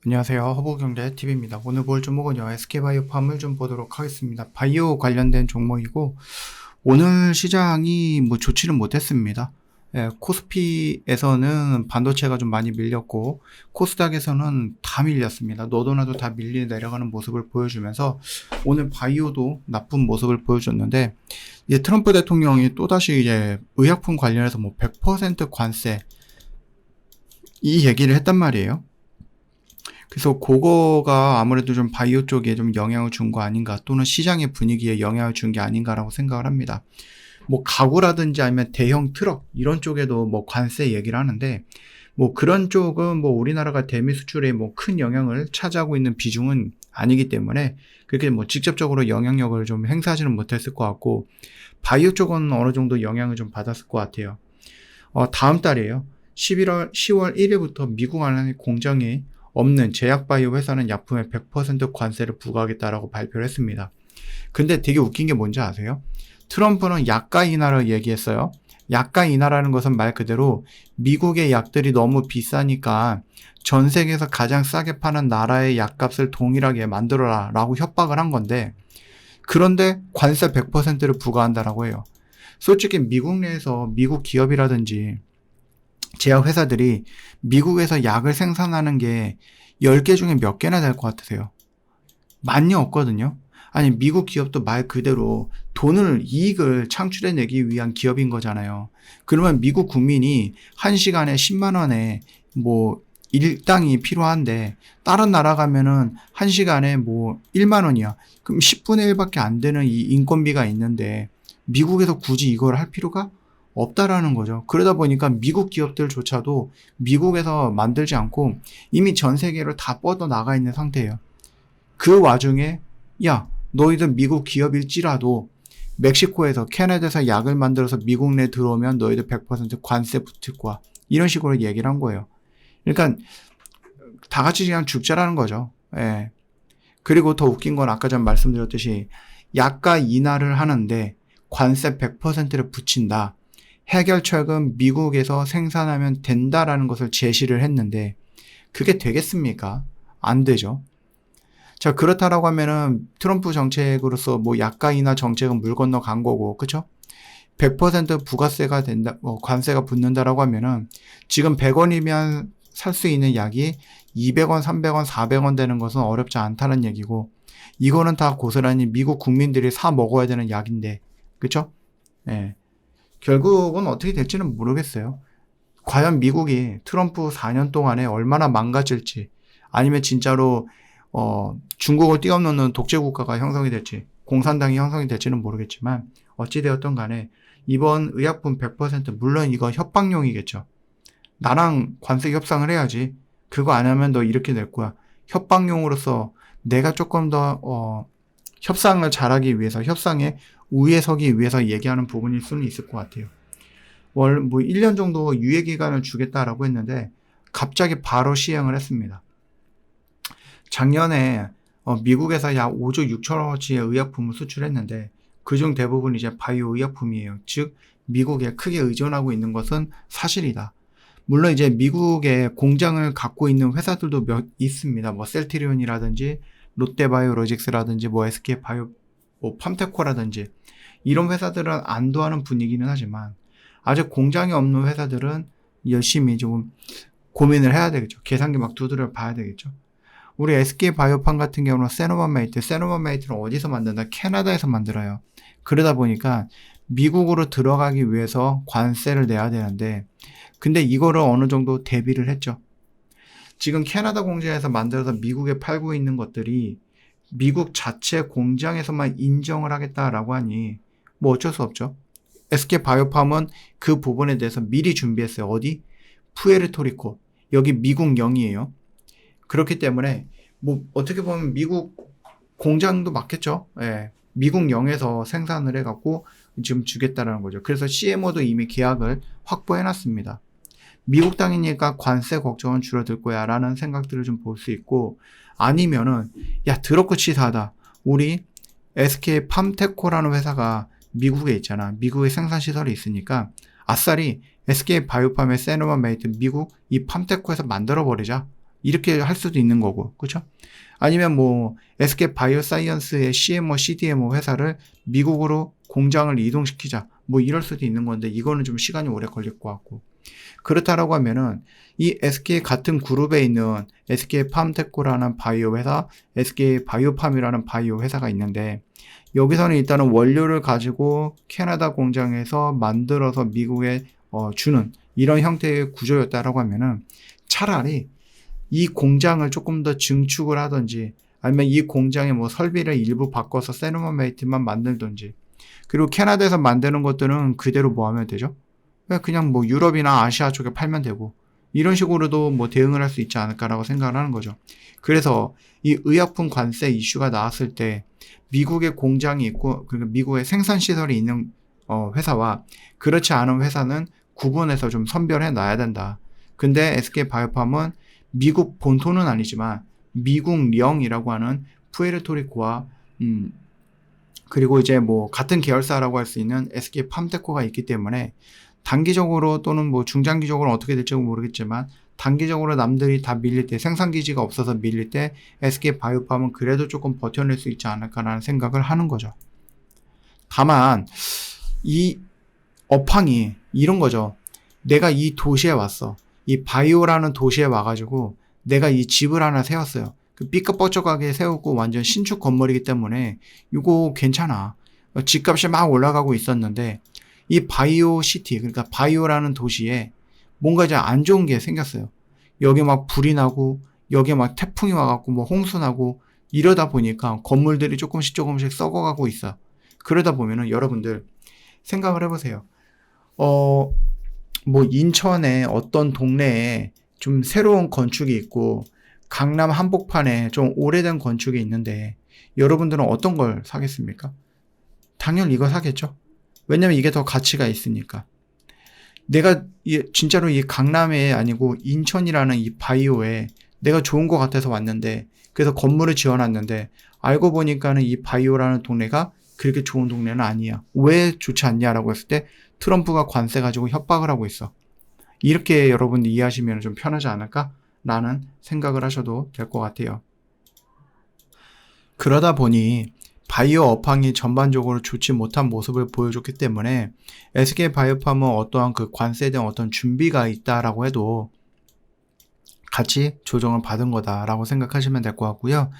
안녕하세요. 허브경제TV입니다. 오늘 볼 종목은요, SK바이오팜을 좀 보도록 하겠습니다. 바이오 관련된 종목이고, 오늘 시장이 뭐 좋지는 못했습니다. 코스피에서는 반도체가 좀 많이 밀렸고, 코스닥에서는 다 밀렸습니다. 너도나도 다 밀리 내려가는 모습을 보여주면서, 오늘 바이오도 나쁜 모습을 보여줬는데, 이제 트럼프 대통령이 또다시 이제 의약품 관련해서 뭐 100% 관세, 이 얘기를 했단 말이에요. 그래서 그거가 아무래도 좀 바이오 쪽에 좀 영향을 준 거 아닌가, 또는 시장의 분위기에 영향을 준 게 아닌가라고 생각을 합니다. 뭐 가구라든지 아니면 대형 트럭 이런 쪽에도 뭐 관세 얘기를 하는데, 뭐 그런 쪽은 뭐 우리나라가 대미 수출에 뭐 큰 영향을 차지하고 있는 비중은 아니기 때문에 그렇게 뭐 직접적으로 영향력을 좀 행사하지는 못했을 것 같고, 바이오 쪽은 어느 정도 영향을 좀 받았을 것 같아요. 다음 달이에요. 10월 1일부터 미국 안에 공장이 없는 제약바이오 회사는 약품에 100% 관세를 부과하겠다라고 발표를 했습니다. 근데 되게 웃긴 게 뭔지 아세요? 트럼프는 약가 인하를 얘기했어요. 약가 인하라는 것은 말 그대로 미국의 약들이 너무 비싸니까 전 세계에서 가장 싸게 파는 나라의 약값을 동일하게 만들어라 라고 협박을 한 건데, 그런데 관세 100%를 부과한다라고 해요. 솔직히 미국 내에서 미국 기업이라든지 제약회사들이 미국에서 약을 생산하는 게 10개 중에 몇 개나 될 것 같으세요? 많이 없거든요. 아니, 미국 기업도 말 그대로 이익을 창출해내기 위한 기업인 거잖아요. 그러면 미국 국민이 1시간에 10만 원에 뭐 일당이 필요한데, 다른 나라 가면은 1시간에 뭐 1만 원이야. 그럼 10분의 1밖에 안 되는 이 인건비가 있는데 미국에서 굳이 이걸 할 필요가 없다라는 거죠. 그러다 보니까 미국 기업들조차도 미국에서 만들지 않고 이미 전 세계로 다 뻗어 나가 있는 상태예요. 그 와중에 야, 너희들 미국 기업일지라도 멕시코에서 캐나다에서 약을 만들어서 미국 내 들어오면 너희들 100% 관세 붙을 거야. 이런 식으로 얘기를 한 거예요. 그러니까 다 같이 그냥 죽자라는 거죠. 예. 그리고 더 웃긴 건 아까 전 말씀드렸듯이 약가 인하를 하는데 관세 100%를 붙인다. 해결책은 미국에서 생산하면 된다라는 것을 제시를 했는데, 그게 되겠습니까? 안 되죠. 자, 그렇다라고 하면은 트럼프 정책으로서 뭐 약가 인하 정책은 물 건너 간 거고, 그쵸? 100% 부가세가 된다, 관세가 붙는다라고 하면은 지금 100원이면 살 수 있는 약이 200원, 300원, 400원 되는 것은 어렵지 않다는 얘기고, 이거는 다 고스란히 미국 국민들이 사 먹어야 되는 약인데, 그쵸? 예. 결국은 어떻게 될지는 모르겠어요. 과연 미국이 트럼프 4년 동안에 얼마나 망가질지, 아니면 진짜로 중국을 뛰어넘는 독재 국가가 형성이 될지, 공산당이 형성이 될지는 모르겠지만, 어찌되었던 간에 이번 의약품 100% 물론 이거 협박용이겠죠. 나랑 관세 협상을 해야지. 그거 안 하면 너 이렇게 될 거야. 협박용으로서 내가 조금 더 협상을 잘하기 위해서, 협상에 우위에 서기 위해서 얘기하는 부분일 수는 있을 것 같아요. 뭐 1년 정도 유예 기간을 주겠다라고 했는데 갑자기 바로 시행을 했습니다. 작년에 미국에서 약 5조 6천억어치의 의약품을 수출했는데 그중 대부분 이제 바이오 의약품이에요. 즉 미국에 크게 의존하고 있는 것은 사실이다. 물론 이제 미국에 공장을 갖고 있는 회사들도 몇 있습니다. 뭐 셀트리온이라든지 롯데바이오로직스라든지 뭐 SK바이오, 뭐 팜테코라든지 이런 회사들은 안도하는 분위기는 하지만, 아직 공장이 없는 회사들은 열심히 좀 고민을 해야 되겠죠. 계산기 막 두드려 봐야 되겠죠. 우리 SK바이오팜 같은 경우는 세노바메이트는 어디서 만든다? 캐나다에서 만들어요. 그러다 보니까 미국으로 들어가기 위해서 관세를 내야 되는데, 근데 이거를 어느 정도 대비를 했죠. 지금 캐나다 공장에서 만들어서 미국에 팔고 있는 것들이 미국 자체 공장에서만 인정을 하겠다라고 하니 뭐 어쩔 수 없죠. SK바이오팜은 그 부분에 대해서 미리 준비했어요. 어디? 푸에르토리코. 여기 미국령이에요. 그렇기 때문에 뭐 어떻게 보면 미국 공장도 맞겠죠. 예. 미국령에서 생산을 해갖고 지금 주겠다라는 거죠. 그래서 CMO도 이미 계약을 확보해놨습니다. 미국 땅이니까 관세 걱정은 줄어들 거야 라는 생각들을 좀 볼 수 있고, 아니면은 야 더럽고 치사하다, 우리 SK팜테코라는 회사가 미국에 있잖아. 미국에 생산시설이 있으니까 아싸리 SK바이오팜의 세노바메이트 미국 이 팜테코에서 만들어버리자. 이렇게 할 수도 있는 거고, 그렇죠? 아니면 뭐 SK 바이오사이언스의 CMO, CDMO 회사를 미국으로 공장을 이동시키자, 뭐 이럴 수도 있는 건데 이거는 좀 시간이 오래 걸릴 것 같고. 그렇다라고 하면은 이 SK 같은 그룹에 있는 SK 팜테코라는 바이오 회사, SK 바이오팜이라는 바이오 회사가 있는데 여기서는 일단은 원료를 가지고 캐나다 공장에서 만들어서 미국에 주는 이런 형태의 구조였다라고 하면은 차라리 이 공장을 조금 더 증축을 하든지 아니면 이 공장의 뭐 설비를 일부 바꿔서 세르모메이트만 만들든지 그리고 캐나다에서 만드는 것들은 그대로 뭐 하면 되죠? 그냥 뭐 유럽이나 아시아 쪽에 팔면 되고 이런 식으로도 뭐 대응을 할 수 있지 않을까라고 생각을 하는 거죠. 그래서 이 의약품 관세 이슈가 나왔을 때 미국에 공장이 있고 그리고 미국에 생산 시설이 있는 회사와 그렇지 않은 회사는 구분해서 좀 선별해 놔야 된다. 근데 SK 바이오팜은 미국 본토는 아니지만 미국령이라고 하는 푸에르토리코와 그리고 이제 뭐 같은 계열사라고 할 수 있는 SK 팜테코가 있기 때문에 단기적으로 또는 뭐 중장기적으로 어떻게 될지 모르겠지만 단기적으로 남들이 다 밀릴 때 생산 기지가 없어서 밀릴 때 SK 바이오팜은 그래도 조금 버텨낼 수 있지 않을까라는 생각을 하는 거죠. 다만 이 업황이 이런 거죠. 내가 이 도시에 왔어. 이 바이오라는 도시에 와가지고 내가 이 집을 하나 세웠어요. 그 삐까뻔쩍하게 세우고 완전 신축 건물이기 때문에 이거 괜찮아. 집값이 막 올라가고 있었는데 이 바이오 시티, 그러니까 바이오라는 도시에 뭔가 이제 안 좋은 게 생겼어요. 여기 막 불이 나고 여기 막 태풍이 와갖고 뭐 홍수 나고 이러다 보니까 건물들이 조금씩 썩어가고 있어. 그러다 보면은 여러분들 생각을 해보세요. 뭐 인천의 어떤 동네에 좀 새로운 건축이 있고 강남 한복판에 좀 오래된 건축이 있는데 여러분들은 어떤 걸 사겠습니까? 당연히 이거 사겠죠. 왜냐면 이게 더 가치가 있으니까. 내가 진짜로 이 강남에 아니고 인천이라는 이 바이오에 내가 좋은 것 같아서 왔는데 그래서 건물을 지어놨는데 알고 보니까는 이 바이오라는 동네가 그렇게 좋은 동네는 아니야. 왜 좋지 않냐라고 했을 때 트럼프가 관세 가지고 협박을 하고 있어. 이렇게 여러분들 이해하시면 좀 편하지 않을까라는 생각을 하셔도 될 것 같아요. 그러다 보니 바이오 업황이 전반적으로 좋지 못한 모습을 보여줬기 때문에 SK 바이오팜은 어떠한 그 관세에 대한 어떤 준비가 있다라고 해도 같이 조정을 받은 거다라고 생각하시면 될 것 같고요.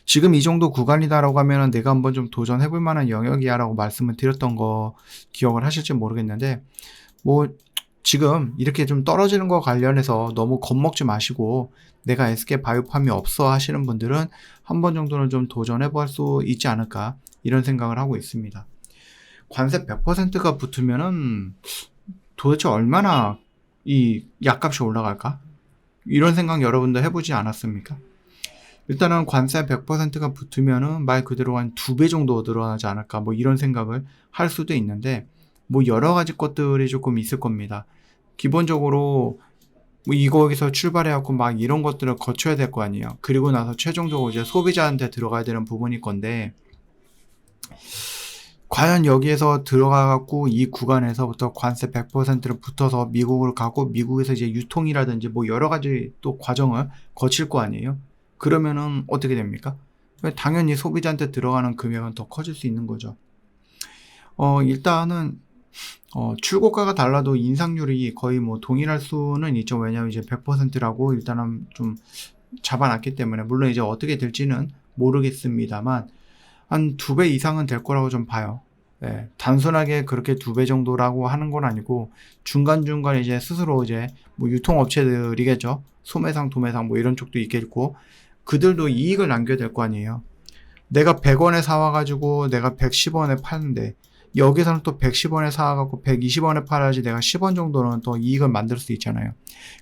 지금 이 정도 구간이다라고 하면 내가 한번 좀 도전해볼 만한 영역이야 라고 말씀을 드렸던 거 기억을 하실지 모르겠는데 뭐 지금 이렇게 좀 떨어지는 거 관련해서 너무 겁먹지 마시고 내가 SK 바이오팜이 없어 하시는 분들은 한 번 정도는 좀 도전해볼 수 있지 않을까 이런 생각을 하고 있습니다. 관세 100%가 붙으면은 도대체 얼마나 이 약값이 올라갈까? 이런 생각 여러분들 해보지 않았습니까? 일단은 관세 100%가 붙으면은 말 그대로 한 2배 정도 늘어나지 않을까 뭐 이런 생각을 할 수도 있는데 뭐 여러 가지 것들이 조금 있을 겁니다. 기본적으로 뭐 이거에서 출발해갖고 막 이런 것들을 거쳐야 될 거 아니에요. 그리고 나서 최종적으로 이제 소비자한테 들어가야 되는 부분일 건데 과연 여기에서 들어가갖고 이 구간에서부터 관세 100%를 붙어서 미국으로 가고 미국에서 이제 유통이라든지 뭐 여러 가지 또 과정을 거칠 거 아니에요. 그러면은 어떻게 됩니까? 당연히 소비자한테 들어가는 금액은 더 커질 수 있는 거죠. 일단은 출고가가 달라도 인상률이 거의 뭐 동일할 수는 있죠. 왜냐하면 이제 100%라고 일단은 좀 잡아놨기 때문에 물론 이제 어떻게 될지는 모르겠습니다만 한 2배 이상은 될 거라고 좀 봐요. 네, 단순하게 그렇게 2배 정도라고 하는 건 아니고 중간중간 이제 스스로 이제 뭐 유통업체들이겠죠. 소매상, 도매상 뭐 이런 쪽도 있겠고 그들도 이익을 남겨야 될 거 아니에요. 내가 100원에 사와가지고 내가 110원에 파는데 여기서는 또 110원에 사와갖고 120원에 팔아야지 내가 10원 정도는 또 이익을 만들 수 있잖아요.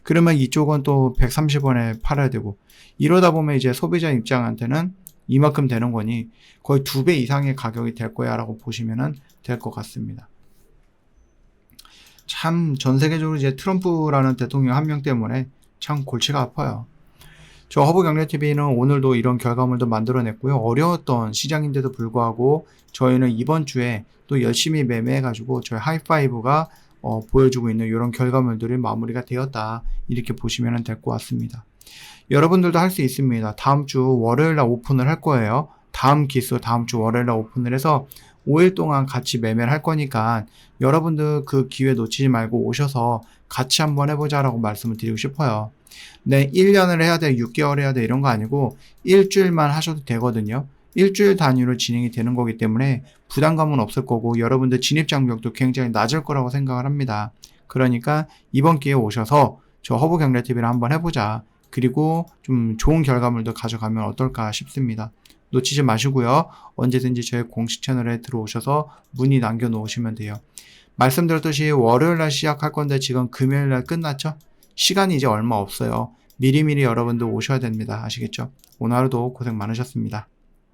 그러면 이쪽은 또 130원에 팔아야 되고 이러다 보면 이제 소비자 입장한테는 이만큼 되는 거니 거의 2배 이상의 가격이 될 거야 라고 보시면 될 것 같습니다. 참 전 세계적으로 이제 트럼프라는 대통령 한 명 때문에 참 골치가 아파요. 저 허브경제TV는 오늘도 이런 결과물도 만들어냈고요. 어려웠던 시장인데도 불구하고 저희는 이번 주에 또 열심히 매매해가지고 저희 하이파이브가 보여주고 있는 이런 결과물들이 마무리가 되었다. 이렇게 보시면 될 것 같습니다. 여러분들도 할 수 있습니다. 다음 주 월요일 날 오픈을 할 거예요. 다음 기수 다음 주 월요일 날 오픈을 해서 5일 동안 같이 매매를 할 거니까 여러분들 그 기회 놓치지 말고 오셔서 같이 한번 해보자라고 말씀을 드리고 싶어요. 네, 1년을 해야 돼, 6개월 해야 돼 이런 거 아니고 일주일만 하셔도 되거든요. 일주일 단위로 진행이 되는 거기 때문에 부담감은 없을 거고 여러분들 진입 장벽도 굉장히 낮을 거라고 생각을 합니다. 그러니까 이번 기회에 오셔서 저 허브경제TV를 한번 해보자. 그리고 좀 좋은 결과물도 가져가면 어떨까 싶습니다. 놓치지 마시고요. 언제든지 저희 공식 채널에 들어오셔서 문의 남겨놓으시면 돼요. 말씀드렸듯이 월요일날 시작할 건데 지금 금요일날 끝났죠? 시간이 이제 얼마 없어요. 미리미리 여러분들 오셔야 됩니다. 아시겠죠? 오늘 하루도 고생 많으셨습니다.